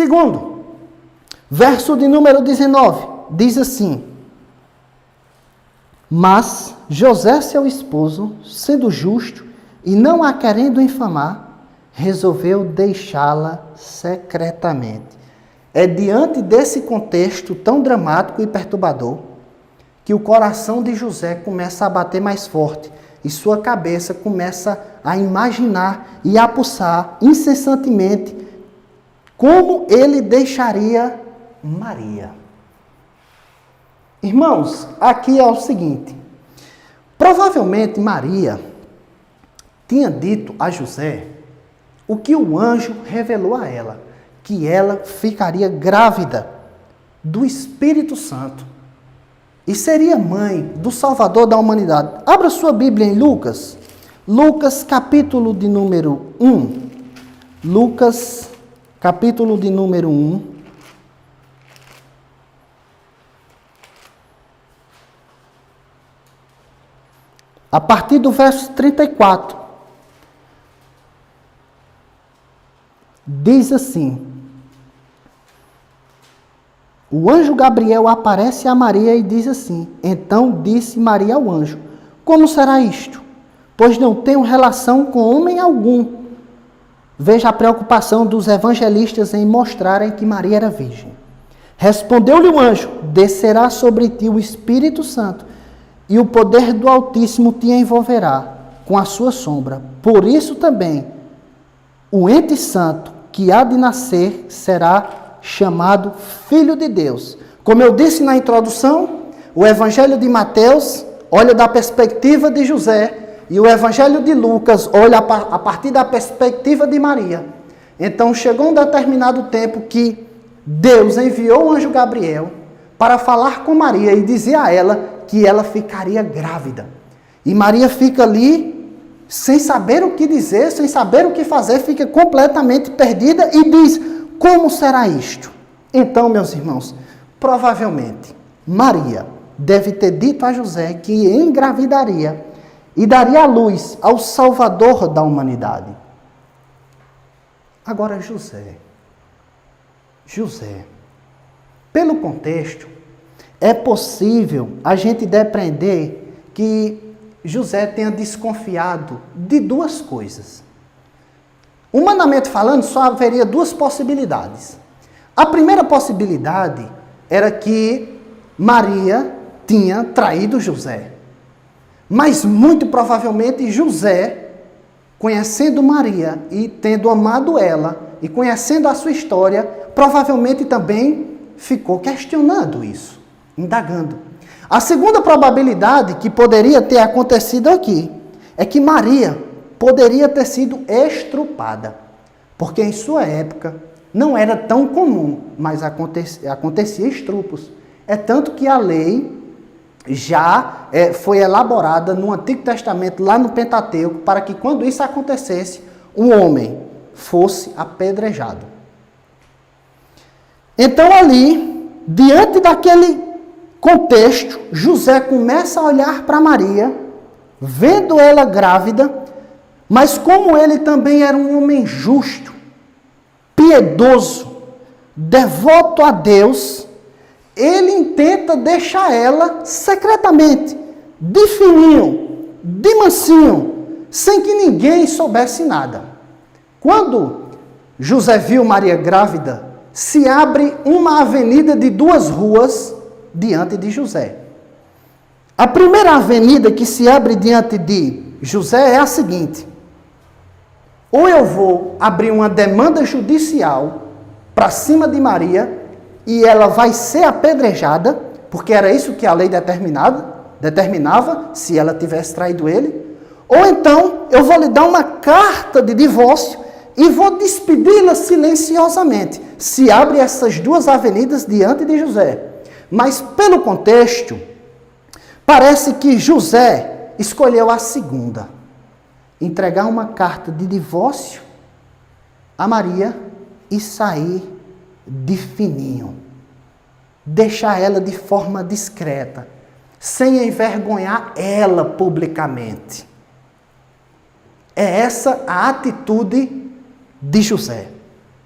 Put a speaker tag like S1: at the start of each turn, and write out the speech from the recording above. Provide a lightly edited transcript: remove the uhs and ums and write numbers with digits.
S1: Segundo, verso de número 19, diz assim: mas José, seu esposo, sendo justo e não a querendo infamar, resolveu deixá-la secretamente. É diante desse contexto tão dramático e perturbador que o coração de José começa a bater mais forte e sua cabeça começa a imaginar e a pulsar incessantemente como ele deixaria Maria. Irmãos, aqui é o seguinte: provavelmente Maria tinha dito a José o que o anjo revelou a ela, que ela ficaria grávida do Espírito Santo e seria mãe do Salvador da humanidade. Abra sua Bíblia em Lucas. Lucas, capítulo de número 1. Lucas, capítulo de número 1. A partir do verso 34. Diz assim: o anjo Gabriel aparece a Maria e diz assim: então disse Maria ao anjo: como será isto? Pois não tenho relação com homem algum. Veja a preocupação dos evangelistas em mostrarem que Maria era virgem. Respondeu-lhe o anjo: descerá sobre ti o Espírito Santo, e o poder do Altíssimo te envolverá com a sua sombra. Por isso também o ente santo que há de nascer será chamado Filho de Deus. Como eu disse na introdução, o Evangelho de Mateus olha da perspectiva de José e o Evangelho de Lucas olha a partir da perspectiva de Maria. Então chegou um determinado tempo que Deus enviou o anjo Gabriel para falar com Maria e dizer a ela que ela ficaria grávida. E Maria fica ali sem saber o que dizer, sem saber o que fazer, fica completamente perdida e diz: como será isto? Então, meus irmãos, provavelmente Maria deve ter dito a José que engravidaria e daria à luz ao Salvador da humanidade. Agora, José, pelo contexto, é possível a gente depreender que José tenha desconfiado de duas coisas. Humanamente falando, só haveria duas possibilidades. A primeira possibilidade era que Maria tinha traído José. Mas muito provavelmente José, conhecendo Maria e tendo amado ela e conhecendo a sua história, provavelmente também ficou questionando isso, indagando. A segunda probabilidade que poderia ter acontecido aqui é que Maria poderia ter sido estrupada, porque em sua época não era tão comum, mas acontecia estrupos. É tanto que a lei já foi elaborada no Antigo Testamento, lá no Pentateuco, para que quando isso acontecesse, um homem fosse apedrejado. Então ali, diante daquele contexto, José começa a olhar para Maria, vendo ela grávida, mas como ele também era um homem justo, piedoso, devoto a Deus, ele tenta deixar ela secretamente, de fininho, de mansinho, sem que ninguém soubesse nada. Quando José viu Maria grávida, se abre uma avenida de duas ruas diante de José. A primeira avenida que se abre diante de José é a seguinte: ou eu vou abrir uma demanda judicial para cima de Maria e ela vai ser apedrejada, porque era isso que a lei determinava se ela tivesse traído ele, ou então eu vou lhe dar uma carta de divórcio e vou despedi-la silenciosamente. Se abre essas duas avenidas diante de José. Mas pelo contexto, parece que José escolheu a segunda. Entregar uma carta de divórcio a Maria e sair de fininho. Deixar ela de forma discreta, sem envergonhar ela publicamente. É essa a atitude de José.